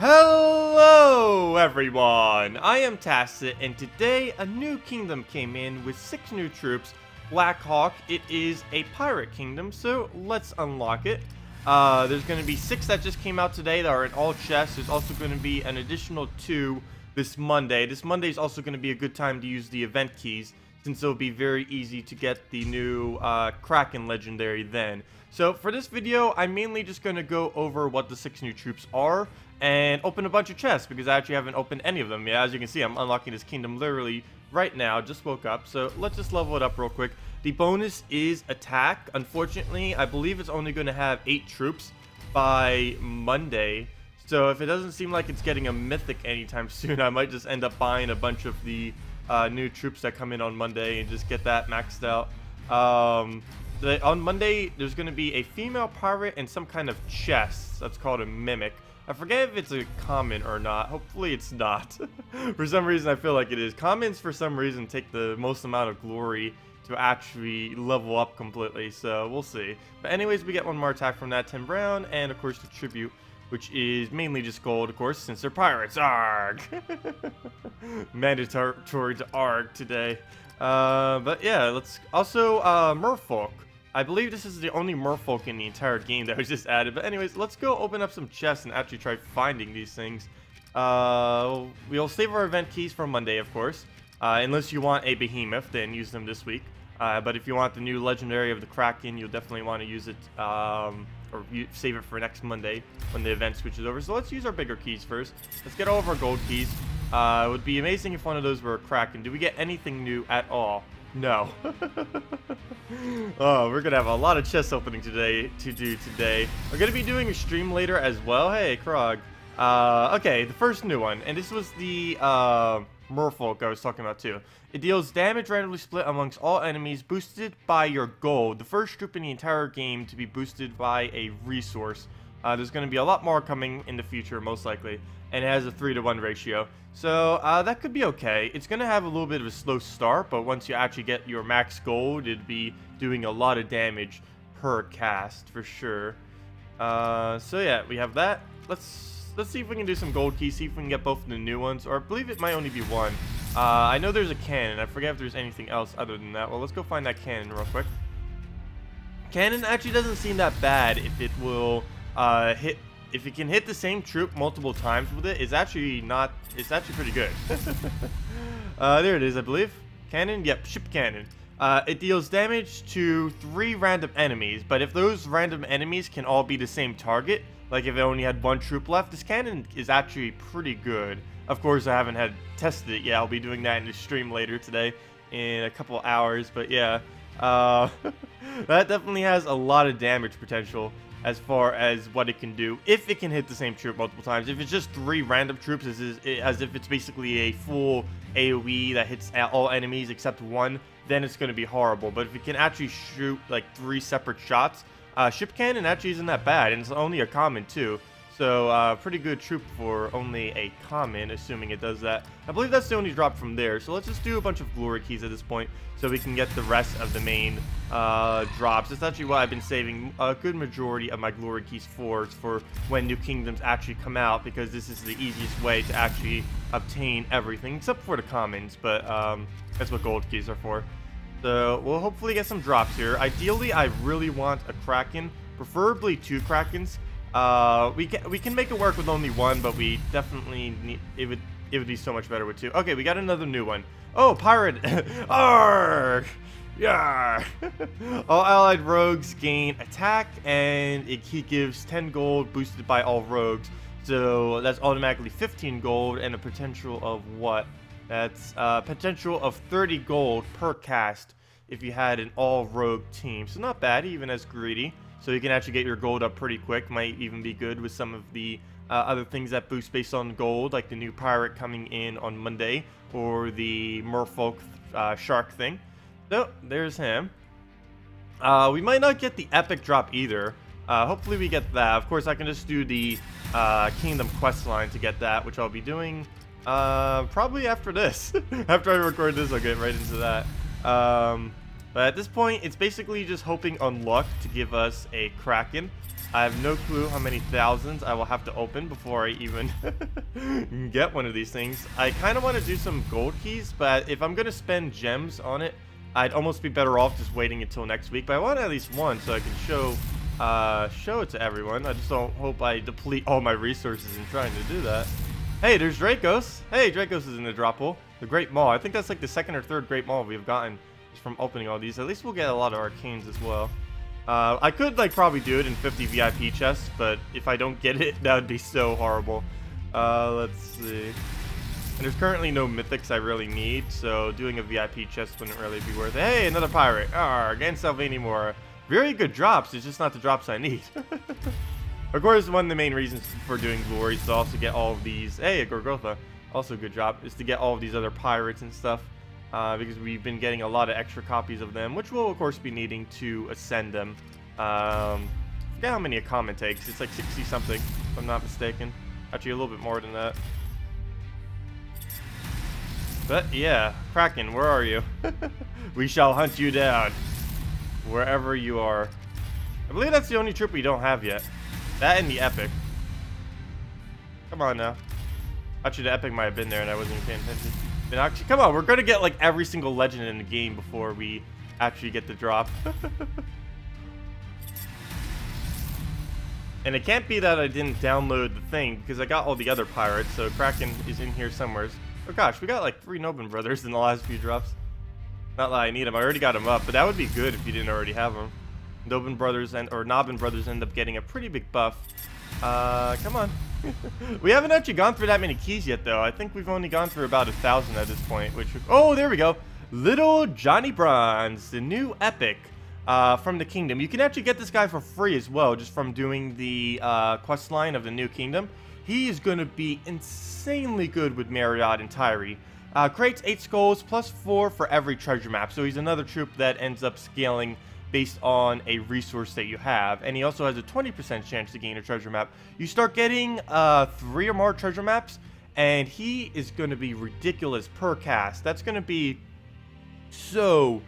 Hello everyone, I am Tacet, and today a new kingdom came in with 6 new troops. Black Hawk, it is a pirate kingdom, so let's unlock it. There's going to be 6 that just came out today that are in all chests. There's also going to be an additional 2 this Monday. This Monday is also going to be a good time to use the event keys, since it'll be very easy to get the new Kraken legendary then. So for this video, I'm mainly just going to go over what the 6 new troops are and open a bunch of chests, because I actually haven't opened any of them. Yeah, as you can see, I'm unlocking this kingdom literally right now. Just woke up, so let's just level it up real quick. The bonus is attack. Unfortunately, I believe it's only going to have 8 troops by Monday. So if it doesn't seem like it's getting a mythic anytime soon, I might just end up buying a bunch of the new troops that come in on Monday and just get that maxed out. On Monday, there's going to be a female pirate and some kind of chest that's called a mimic. I forget if it's a common or not. Hopefully it's not. For some reason, I feel like it is. Commons, for some reason, take the most amount of glory to actually level up completely, so we'll see. But anyways, we get one more attack from that 10 brown, and of course the tribute, which is mainly just gold, of course, since they're pirates. Arg! Mandatory to arg today. But yeah, let's also merfolk. I believe this is the only merfolk in the entire game that was just added. But anyways, let's go open up some chests and actually try finding these things. We'll save our event keys for Monday, of course. Unless you want a behemoth, then use them this week. But if you want the new legendary of the Kraken, you'll definitely want to use it, or save it for next Monday when the event switches over. So let's use our bigger keys first. Let's get all of our gold keys. It would be amazing if one of those were a Kraken. Do we get anything new at all? No. Oh, we're gonna have a lot of chest opening today. We're gonna be doing a stream later as well. Hey, Krog. Okay, the first new one, and this was the merfolk I was talking about too. It deals damage randomly split amongst all enemies, boosted by your gold. The first troop in the entire game to be boosted by a resource. There's going to be a lot more coming in the future, most likely, and it has a 3-to-1 ratio. So that could be okay. It's going to have a little bit of a slow start, but once you actually get your max gold, it'd be doing a lot of damage per cast for sure. So yeah, we have that. Let's see if we can do some gold keys, see if we can get both of the new ones, or I believe it might only be one. I know there's a cannon. I forget if there's anything else other than that. Well, let's go find that cannon real quick. Cannon actually doesn't seem that bad if it will if it can hit the same troop multiple times with it. It's actually pretty good. There it is, I believe. Cannon, yep, ship cannon. It deals damage to 3 random enemies, but if those random enemies can all be the same target, like if it only had 1 troop left, this cannon is actually pretty good. Of course, I haven't tested it yet. I'll be doing that in the stream later today in a couple hours, but yeah. That definitely has a lot of damage potential as far as what it can do if it can hit the same troop multiple times. If it's just 3 random troops, as if it's basically a full AoE that hits all enemies except 1, then it's going to be horrible. But if it can actually shoot like 3 separate shots, ship cannon actually isn't that bad, and it's only a common too. So pretty good troop for only a common, assuming it does that. I believe that's the only drop from there. So let's just do a bunch of glory keys at this point so we can get the rest of the main drops. That's actually what I've been saving a good majority of my glory keys for when new kingdoms actually come out, because this is the easiest way to actually obtain everything, except for the commons, but that's what gold keys are for. So we'll hopefully get some drops here. Ideally, I really want a Kraken, preferably 2 Krakens. We can make it work with only 1, but we definitely need it would be so much better with 2. Okay, we got another new one. Oh, pirate. Arrgh! Yeah. All allied rogues gain attack, and he gives 10 gold boosted by all rogues. So that's automatically 15 gold and a potential of what? That's potential of 30 gold per cast if you had an all rogue team. So not bad, even as greedy. So you can actually get your gold up pretty quick. Might even be good with some of the other things that boost based on gold, like the new pirate coming in on Monday, or the merfolk shark thing. So there's him. We might not get the epic drop either. Hopefully we get that. Of course, I can just do the kingdom quest line to get that, which I'll be doing probably after this. After I record this, I'll get right into that. But at this point, it's basically just hoping on luck to give us a Kraken. I have no clue how many thousands I will have to open before I even get one of these things. I kind of want to do some gold keys, but if I'm going to spend gems on it, I'd almost be better off just waiting until next week. But I want at least one so I can show it to everyone. I just don't hope I deplete all my resources in trying to do that. Hey, there's Dracos. Hey, Dracos is in the drop hole. The Great Maul. I think that's like the second or third Great Maul we've gotten just from opening all these. At least we'll get a lot of arcanes as well. I could like probably do it in 50 VIP chests, but if I don't get it, that would be so horrible. Let's see. And there's currently no mythics I really need, so doing a VIP chest wouldn't really be worth it. Hey, another pirate. Again, Salvini more. Very good drops. It's just not the drops I need. Of course, one of the main reasons for doing glory is to also get all of these. Hey, a Gorgotha. Also a good drop. Is to get all of these other pirates and stuff. Because we've been getting a lot of extra copies of them, which we'll of course be needing to ascend them. Forget how many a common takes. It's like 60 something, if I'm not mistaken. Actually, a little bit more than that. But yeah, Kraken, where are you? We shall hunt you down wherever you are. I believe that's the only troop we don't have yet. That and the epic. Come on now. Actually, the epic might have been there and I wasn't even paying attention. And actually, come on, we're gonna get like every single legend in the game before we actually get the drop. And it can't be that I didn't download the thing because I got all the other pirates, so Kraken is in here somewhere. Oh gosh, we got like 3 Nobin brothers in the last few drops. Not that I need them, I already got them up, but that would be good if you didn't already have them. Nobin brothers or Nobin brothers end up getting a pretty big buff. Come on. We haven't actually gone through that many keys yet, though. I think we've only gone through about 1,000 at this point. Which, oh, there we go. Little Johnny Bronze, the new epic from the kingdom. You can actually get this guy for free as well, just from doing the quest line of the new kingdom. He is going to be insanely good with Marriott and Tyree. Creates 8 skulls plus 4 for every treasure map. So he's another troop that ends up scaling based on a resource that you have, and he also has a 20% chance to gain a treasure map. You start getting 3 or more treasure maps, and he is going to be ridiculous per cast. That's going to be so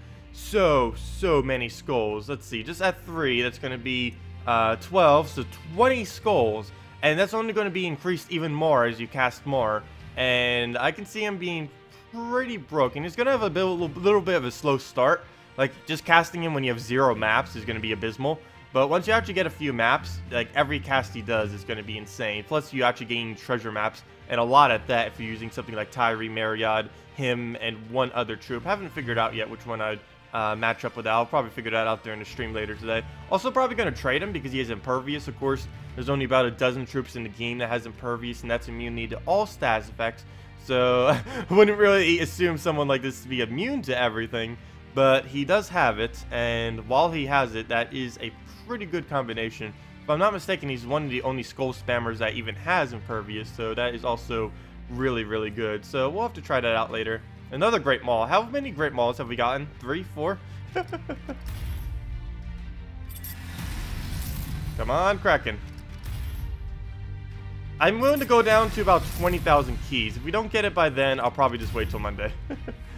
many skulls. Let's see, just at 3, that's going to be 12, so 20 skulls, and that's only going to be increased even more as you cast more. And I can see him being pretty broken. He's going to have a little bit of a slow start. Like, just casting him when you have 0 maps is going to be abysmal. But once you actually get a few maps, like, every cast he does is going to be insane. Plus, you actually gain treasure maps, and a lot at that if you're using something like Tyree, Marriott, him, and one other troop. Haven't figured out yet which one I'd match up with that. I'll probably figure that out during the stream later today. Also, probably going to trade him because he has Impervious. Of course, there's only about a dozen troops in the game that has Impervious, and that's immunity to all status effects. So, I wouldn't really assume someone like this to be immune to everything. But he does have it, and while he has it, that is a pretty good combination. If I'm not mistaken, he's one of the only skull spammers that even has Impervious, so that is also really good. So we'll have to try that out later. Another Great Maul. How many Great Mauls have we gotten? 3, 4? Come on, Kraken. I'm willing to go down to about 20,000 keys. If we don't get it by then, I'll probably just wait till Monday.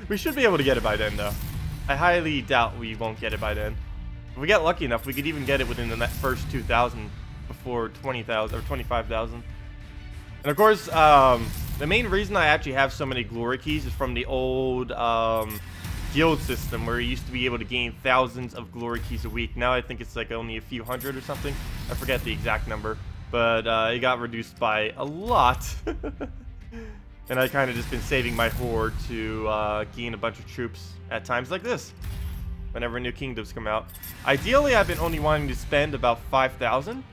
We should be able to get it by then, though. I highly doubt we won't get it by then. If we get lucky enough, we could even get it within the first 2,000 before 20,000 or 25,000. And of course, the main reason I actually have so many glory keys is from the old guild system where you used to be able to gain thousands of glory keys a week. Now I think it's like only a few hundred or something. I forget the exact number, but it got reduced by a lot. And I kind of just been saving my horde to gain a bunch of troops at times like this, whenever new kingdoms come out. Ideally, I've been only wanting to spend about 5,000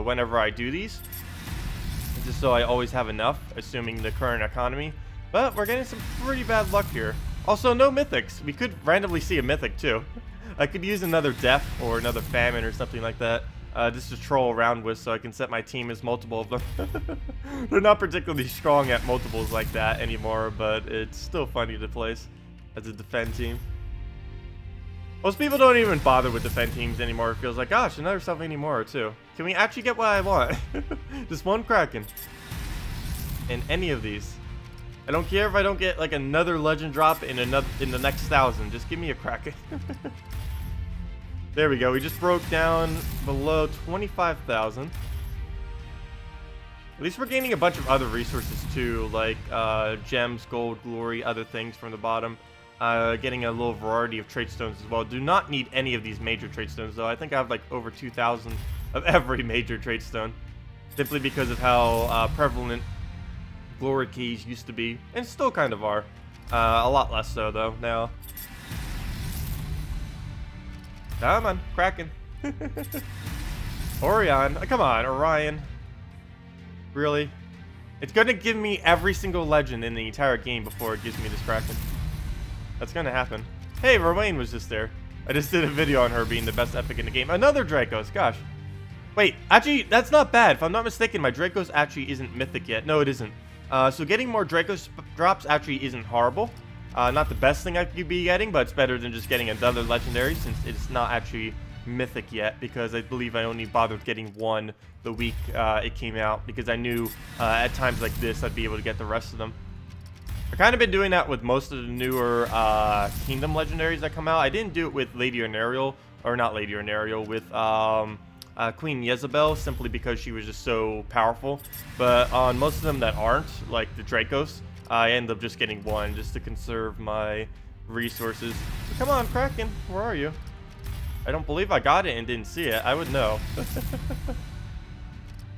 whenever I do these, just so I always have enough, assuming the current economy. But we're getting some pretty bad luck here. Also, no mythics. We could randomly see a mythic, too. I could use another death or another famine or something like that. Just to troll around with so I can set my team as multiple of them. They're not particularly strong at multiples like that anymore, but it's still funny to place as a defend team. Most people don't even bother with defend teams anymore. It feels like, gosh, another stuff anymore too. Can we actually get what I want? Just one Kraken. In any of these. I don't care if I don't get like another legend drop in the next 1,000. Just give me a Kraken. There we go. We just broke down below 25,000. At least we're gaining a bunch of other resources too, like gems, gold, glory, other things from the bottom. Getting a little variety of trait stones as well. Do not need any of these major trait stones though. I think I have like over 2,000 of every major trait stone. Simply because of how prevalent glory keys used to be. And still kind of are. A lot less so though now. Come on, Kraken. Orion. Oh, come on, Orion. Really? It's gonna give me every single legend in the entire game before it gives me this Kraken. That's gonna happen. Hey, Romaine was just there. I just did a video on her being the best epic in the game. Another Dracos, gosh. Wait, actually, that's not bad. If I'm not mistaken, my Dracos actually isn't mythic yet. No, it isn't. So getting more Dracos drops actually isn't horrible. Not the best thing I could be getting, but it's better than just getting another legendary since it's not actually mythic yet, because I believe I only bothered getting one the week it came out, because I knew at times like this I'd be able to get the rest of them. I've kind of been doing that with most of the newer Kingdom legendaries that come out. I didn't do it with Lady Onariel, or not Lady Onariel, with Queen Jezebel, simply because she was just so powerful. But on most of them that aren't, like the Dracos, I end up just getting one just to conserve my resources. So come on, Kraken, where are you? I don't believe I got it and didn't see it. I would know.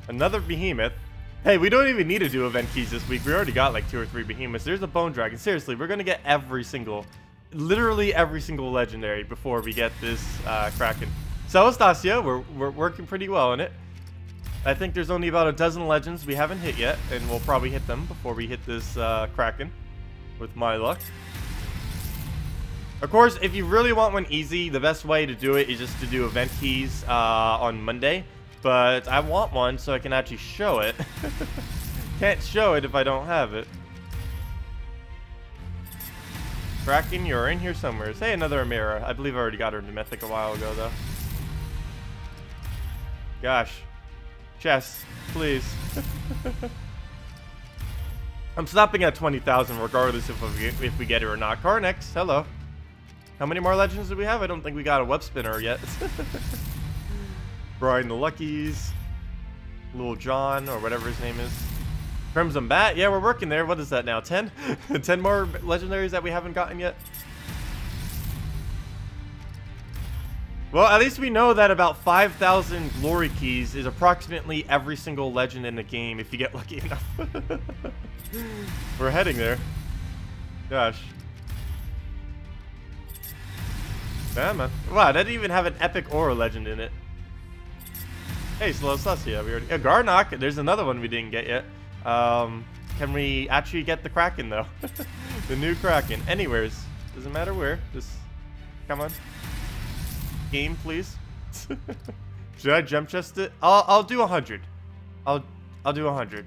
Another behemoth. Hey, we don't even need to do event keys this week. We already got like 2 or 3 behemoths. There's a bone dragon. Seriously, we're gonna get every single, literally every single legendary before we get this Kraken. So, Stasia, we're working pretty well in it. I think there's only about a dozen legends we haven't hit yet, and we'll probably hit them before we hit this Kraken, with my luck. Of course, if you really want one easy, the best way to do it is just to do event keys on Monday. But I want one so I can actually show it. Can't show it if I don't have it. Kraken, you're in here somewhere. Say another Amira. I believe I already got her in Mythic a while ago, though. Gosh. Chess, please. I'm stopping at 20,000 regardless if we get it or not. Carnex, hello. How many more legends do we have? I don't think we got a web spinner yet. Brian the Luckies. Little John, or whatever his name is. Crimson Bat, yeah, we're working there. What is that now, 10? 10 more legendaries that we haven't gotten yet? Well, at least we know that about 5,000 glory keys is approximately every single legend in the game if you get lucky enough. We're heading there. Gosh. Yeah, man. Wow, that didn't even have an epic or a legend in it. Hey, Slow Susia, we already... Garnock, there's another one we didn't get yet. Can we actually get the Kraken, though? The new Kraken. Anywheres. Doesn't matter where. Just... Come on. Game, please. Should I jump chest it? I'll do 100. I'll do 100.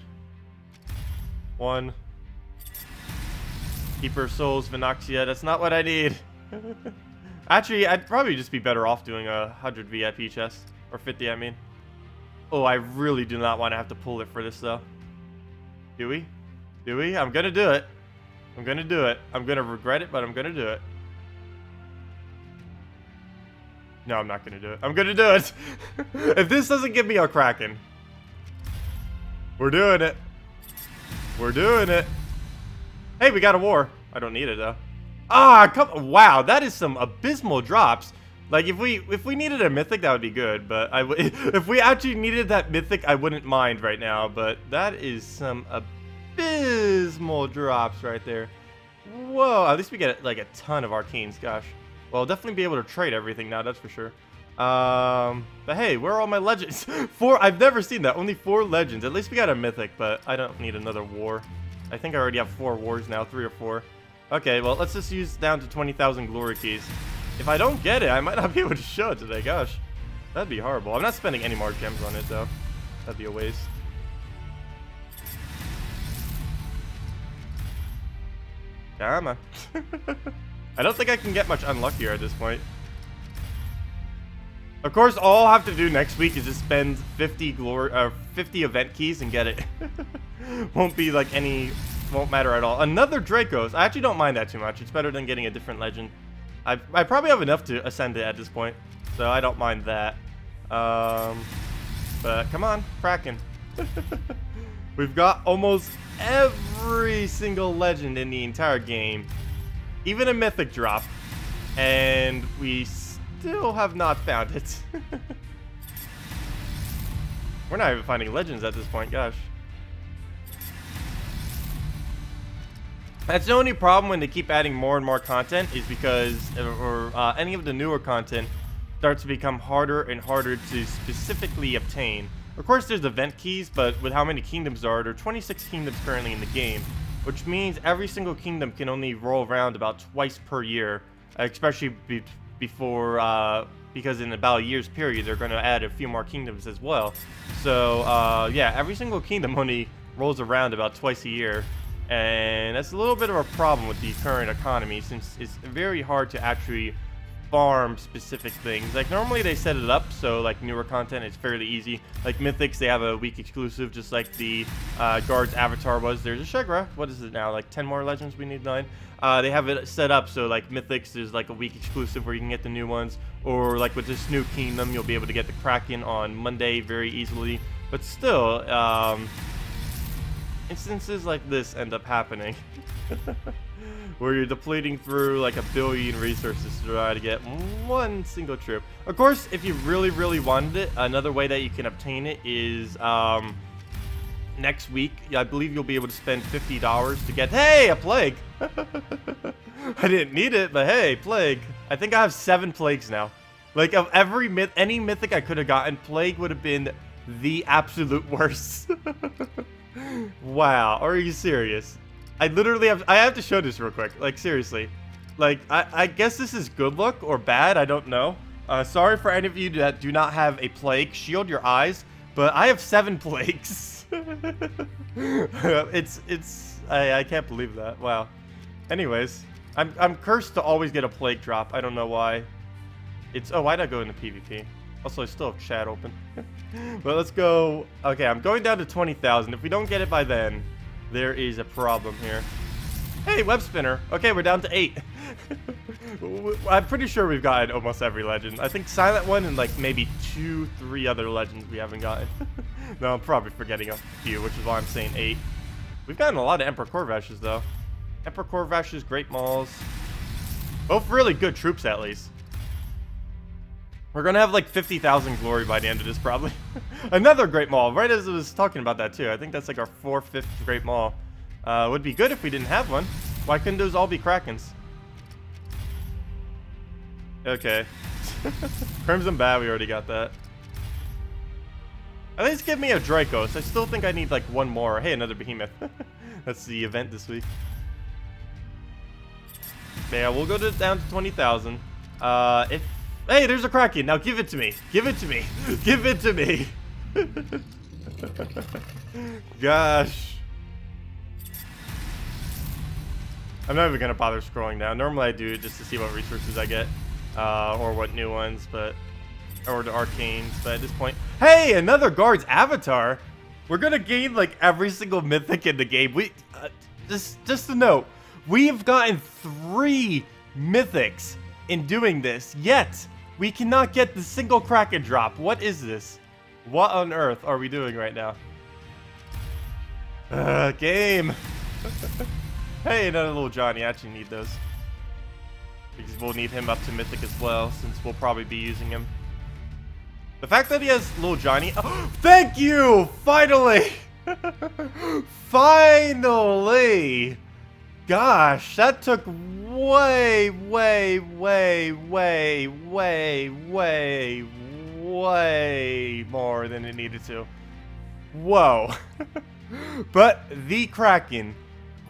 1. Keeper Souls, Vinoxia. That's not what I need. Actually, I'd probably just be better off doing a 100 VIP chest. Or 50, I mean. Oh, I really do not want to have to pull it for this, though. Do we? Do we? I'm gonna do it. I'm gonna do it. I'm gonna regret it, but I'm gonna do it. No, I'm not gonna do it. I'm gonna do it! If this doesn't give me a Kraken. We're doing it. We're doing it. Hey, we got a war. I don't need it, though. Ah, come... Wow, that is some abysmal drops. Like, if we needed a mythic, that would be good. But if we actually needed that mythic, I wouldn't mind right now. But that is some abysmal drops right there. Whoa, at least we get, like, a ton of arcanes. Gosh. Well, I'll definitely be able to trade everything now, that's for sure. But hey, where are all my legends? 4, I've never seen that. Only 4 legends. At least we got a mythic, but I don't need another war. I think I already have 4 wars now, 3 or 4. Okay, well, let's just use down to 20,000 glory keys. If I don't get it, I might not be able to show it today. Gosh, that'd be horrible. I'm not spending any more gems on it, though. That'd be a waste. Come on. I don't think I can get much unluckier at this point. Of course, all I'll have to do next week is just spend 50 event keys and get it. Won't be like won't matter at all. Another Dracos. I actually don't mind that too much. It's better than getting a different legend. I probably have enough to ascend it at this point. so I don't mind that. But come on, Kraken. We've got almost every single legend in the entire game, even a mythic drop, and we still have not found it. We're not even finding legends at this point, gosh. That's the only problem when they keep adding more and more content, is because any of the newer content starts to become harder and harder to specifically obtain. Of course, there's event keys, but with how many kingdoms there are 26 kingdoms currently in the game, which means every single kingdom can only roll around about twice per year, especially before, because in about a year's period, they're going to add a few more kingdoms as well. So, yeah, every single kingdom only rolls around about twice a year, and that's a little bit of a problem with the current economy, since it's very hard to actually farm specific things. Like, normally they set it up so, like, newer content is fairly easy. Like mythics, they have a week exclusive, just like the guard's avatar was. There's a Shegra. What is it now, like 10 more legends? We need 9. They have it set up so, like, mythics, there's like a week exclusive where you can get the new ones, or like with this new kingdom, you'll be able to get the Kraken on Monday very easily. But still, instances like this end up happening. Where you're depleting through like 1 billion resources to try to get one single trip. Of course, if you really, really wanted it, another way that you can obtain it is next week. I believe you'll be able to spend $50 to get, hey, a plague. I didn't need it, but hey, plague. I think I have 7 plagues now. Like, of every any mythic I could have gotten, plague would have been the absolute worst. Wow, are you serious? I literally have to show this real quick. Like, seriously. Like, I guess this is good luck or bad. I don't know. Sorry for any of you that do not have a plague. Shield your eyes. But I have 7 plagues. I can't believe that. Wow. Anyways, I'm cursed to always get a plague drop. I don't know why. Oh, why'd I go into PvP? Also, I still have chat open. But let's go. Okay, I'm going down to 20,000. If we don't get it by then, there is a problem here. Hey, web spinner. Okay, we're down to 8. I'm pretty sure we've gotten almost every legend. I think Silent One and like maybe 2, 3 other legends we haven't gotten. No, I'm probably forgetting a few, which is why I'm saying 8. We've gotten a lot of Emperor Corvashes though. Emperor Corvashes, Great Mauls. Both really good troops at least. We're gonna have like 50,000 glory by the end of this, probably. Another Great Maul, right as I was talking about that too. I think that's like our 4th, 5th Great Maul. Would be good if we didn't have one. Why couldn't those all be Krakens? Okay. Crimson Bat, we already got that. At least give me a Dracos. I still think I need like 1 more. Hey, another Behemoth. That's the event this week. Yeah, we'll go down to 20,000. Hey, there's a Kraken. Now give it to me. Give it to me. Give it to me. Gosh. I'm not even going to bother scrolling down. Normally I do it just to see what resources I get. Or what new ones, but... Or the arcanes, but at this point... Hey, another guard's avatar! We're going to gain, like, every single mythic in the game. Just a note. We've gotten 3 mythics in doing this, yet... We cannot get the single Kraken drop. What is this? What on earth are we doing right now? Game. Hey, another little Johnny. I actually need those. Because we'll need him up to Mythic as well, since we'll probably be using him. The fact that he has little Johnny... Oh, thank you! Finally! Finally! Gosh, that took way more than it needed to. Whoa. But the Kraken,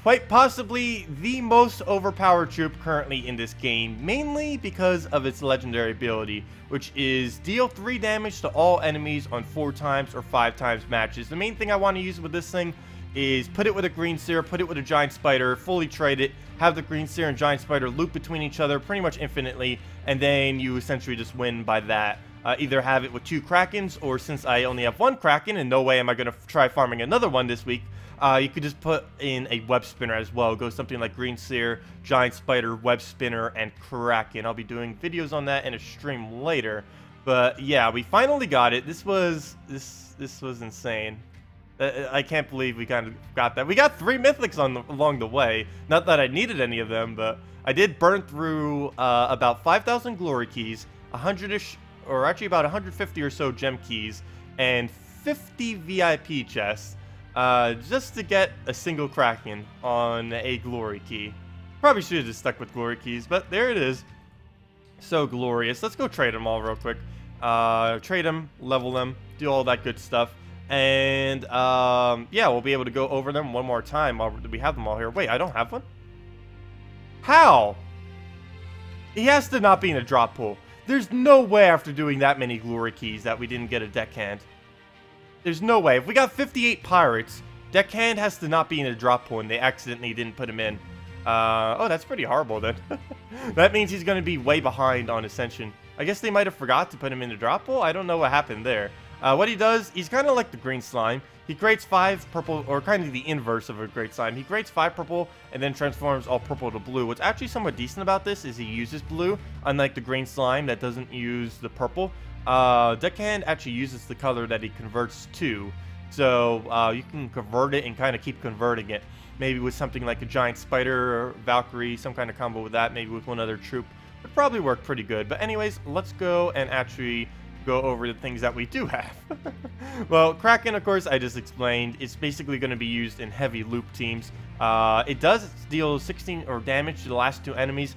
quite possibly the most overpowered troop currently in this game, mainly because of its legendary ability, which is deal 3 damage to all enemies on 4 times or 5 times matches. The main thing I want to use with this thing is put it with a green seer, put it with a giant spider, fully trade it, have the green seer and giant spider loop between each other pretty much infinitely, and then you essentially just win by that. either have it with 2 Krakens, or since I only have 1 Kraken and no way am I going to try farming another one this week, you could just put in a web spinner as well. Go something like Green Seer, Giant Spider, Web Spinner, and Kraken. I'll be doing videos on that in a stream later. But yeah, we finally got it. This was insane. I can't believe we kind of got that. We got 3 mythics along the way. Not that I needed any of them, but I did burn through about 5,000 glory keys, 100-ish, or actually about 150 or so gem keys, and 50 VIP chests, just to get a single Kraken on a glory key. Probably should have just stuck with glory keys, but there it is. So glorious. Let's go trade them all real quick. Trade them, level them, do all that good stuff. And yeah, we'll be able to go over them one more time while we have them all here. Wait, I don't have one? How? He has to not be in a drop pool. There's no way after doing that many glory keys that we didn't get a deckhand. There's no way. If we got 58 pirates, deckhand has to not be in a drop pool and they accidentally didn't put him in. Oh, that's pretty horrible then. That means he's going to be way behind on Ascension. I guess they might have forgot to put him in the drop pool. I don't know what happened there. What he does, he's kind of like the green slime. He creates 5 purple, or kind of the inverse of a great slime. He creates 5 purple and then transforms all purple to blue. What's actually somewhat decent about this is he uses blue, unlike the green slime that doesn't use the purple. Deckhand actually uses the color that he converts to. So you can convert it and kind of keep converting it. Maybe with something like a giant spider or Valkyrie, some kind of combo with that, maybe with one other troop. Would probably work pretty good. But anyways, let's go and actually go over the things that we do have. Well, Kraken, of course, I just explained. It's basically going to be used in heavy loop teams. It does deal 16 or damage to the last 2 enemies.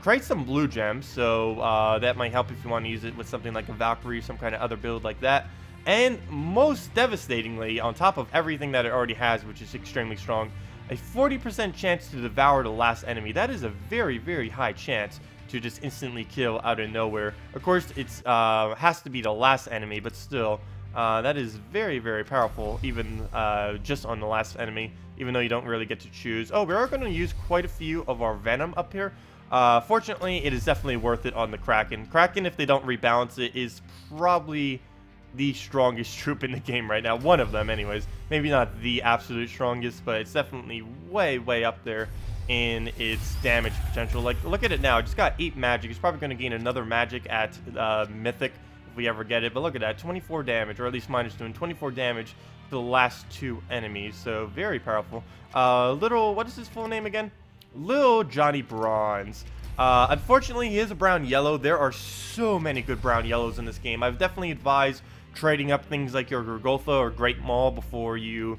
Create some blue gems, so that might help if you want to use it with something like a Valkyrie, some kind of other build like that. And most devastatingly, on top of everything that it already has, which is extremely strong, a 40% chance to devour the last enemy. That is a very, very high chance to just instantly kill out of nowhere. Of course, it's has to be the last enemy, but still, that is very, very powerful, even just on the last enemy, even though you don't really get to choose. Oh, we are going to use quite a few of our Venom up here. Fortunately, it is definitely worth it on the Kraken. Kraken, if they don't rebalance it, is probably the strongest troop in the game right now. One of them, anyways. Maybe not the absolute strongest, but it's definitely way, way up there in its damage potential. Like, look at it now. It just got 8 magic. It's probably going to gain another magic at Mythic if we ever get it. But look at that. 24 damage, or at least mine is doing 24 damage to the last 2 enemies. So, very powerful. What is his full name again? Lil Johnny Bronze. Unfortunately, he is a brown-yellow. There are so many good brown-yellows in this game. I've definitely advised trading up things like your Gorgotha or Great Maul before you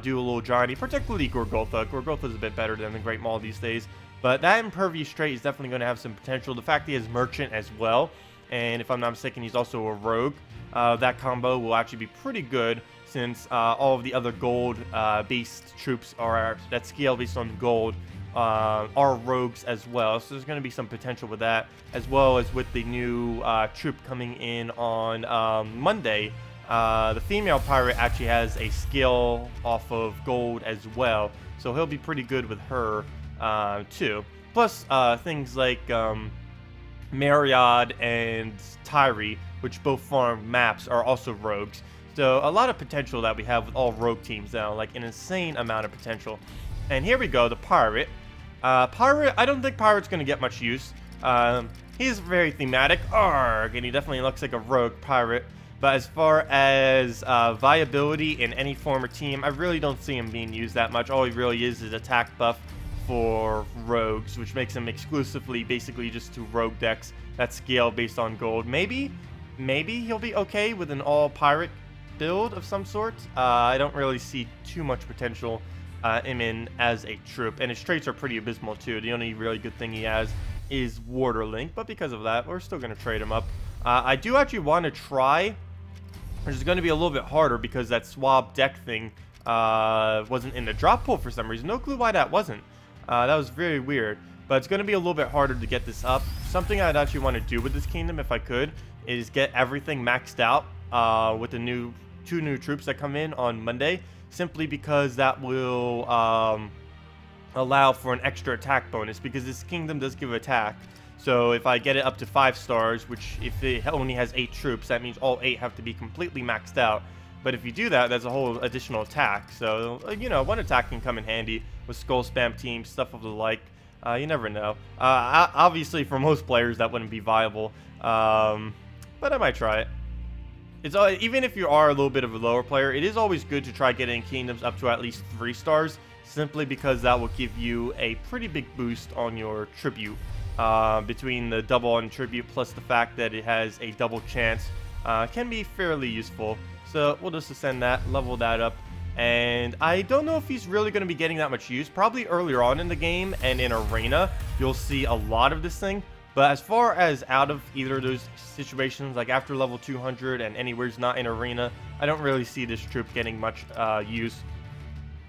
do a little Johnny, particularly Gorgotha. Gorgotha's a bit better than the Great Maul these days, but that Impervious trait is definitely going to have some potential. The fact he has Merchant as well, and if I'm not mistaken, he's also a Rogue. That combo will actually be pretty good since all of the other gold-based troops that scale based on gold are rogues as well. So there's going to be some potential with that, as well as with the new troop coming in on Monday. The female pirate actually has a skill off of gold as well, so he'll be pretty good with her too. Plus things like Mariad and Tyree, which both farm maps, are also rogues. So a lot of potential that we have with all rogue teams now, like an insane amount of potential. And here we go, the pirate. Pirate, I don't think Pirate's going to get much use. He's very thematic, arg, and he definitely looks like a rogue pirate. But as far as viability in any form or team, I really don't see him being used that much. All he really is attack buff for rogues, which makes him exclusively basically just to rogue decks that scale based on gold. Maybe he'll be okay with an all-pirate build of some sort. I don't really see too much potential him in as a troop, and his traits are pretty abysmal too. The only really good thing he has is Water Link, but because of that, we're still going to trade him up. I do actually want to try, which is going to be a little bit harder because that swab deck thing wasn't in the drop pool for some reason. No clue why that wasn't. That was very weird, but it's going to be a little bit harder to get this up. Something I'd actually want to do with this kingdom, if I could, is get everything maxed out with the two new troops that come in on Monday, simply because that will allow for an extra attack bonus, because this kingdom does give attack. So if I get it up to 5 stars, which if it only has 8 troops, that means all 8 have to be completely maxed out. But if you do that, that's a whole additional attack. So, you know, one attack can come in handy with skull spam teams, stuff of the like. You never know. Obviously, for most players, that wouldn't be viable. But I might try it. It's even if you are a little bit of a lower player, it is always good to try getting kingdoms up to at least 3 stars, simply because that will give you a pretty big boost on your tribute. Between the double on tribute plus the fact that it has a double chance, can be fairly useful. So we'll just ascend that, level that up. And I don't know if he's really going to be getting that much use. Probably earlier on in the game and in Arena, you'll see a lot of this thing. But as far as out of either of those situations, like after level 200 and anywhere's not in Arena, I don't really see this troop getting much use.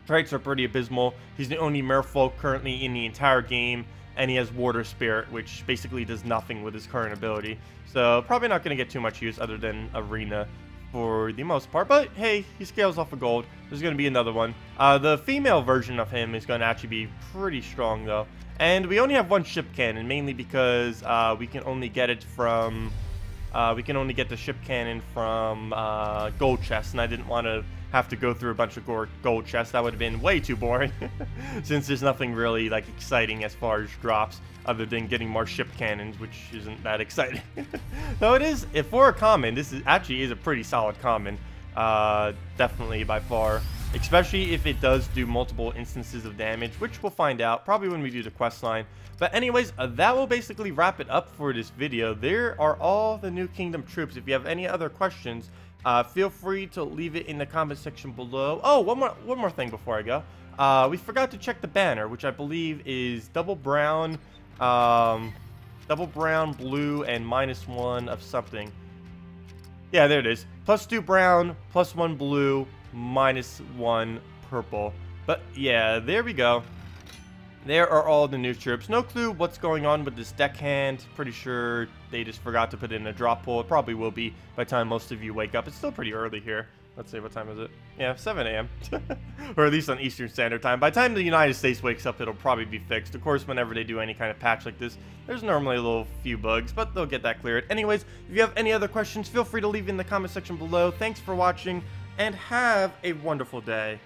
Traits are pretty abysmal. He's the only merfolk currently in the entire game, and he has Water Spirit, which basically does nothing with his current ability. So probably not going to get too much use other than Arena for the most part. But hey, he scales off of gold. There's going to be another one. The female version of him is going to actually be pretty strong though. And we only have one ship cannon, mainly because we can only get it from the ship cannon from gold chests, and I didn't want to have to go through a bunch of gold chests. That would have been way too boring, since there's nothing really like exciting as far as drops other than getting more ship cannons, which isn't that exciting. Though it is, if for a common, this is actually a pretty solid common, definitely by far. Especially if it does do multiple instances of damage, which we'll find out probably when we do the quest line. But anyways, that will basically wrap it up for this video. There are all the new kingdom troops. If you have any other questions, feel free to leave it in the comment section below. Oh, one more thing before I go. We forgot to check the banner, which I believe is double brown, blue, and -1 of something. Yeah, there it is. +2 brown, +1 blue, -1 purple. But yeah, there we go. There are all the new troops. No clue what's going on with this deckhand. Pretty sure they just forgot to put in a drop pool. It probably will be by the time most of you wake up. It's still pretty early here. Let's see, what time is it? Yeah, 7 a.m. Or at least on Eastern Standard Time. By the time the United States wakes up, it'll probably be fixed. Of course, whenever they do any kind of patch like this, there's normally a little few bugs, but they'll get that cleared. Anyways, if you have any other questions, feel free to leave in the comment section below. Thanks for watching, and have a wonderful day.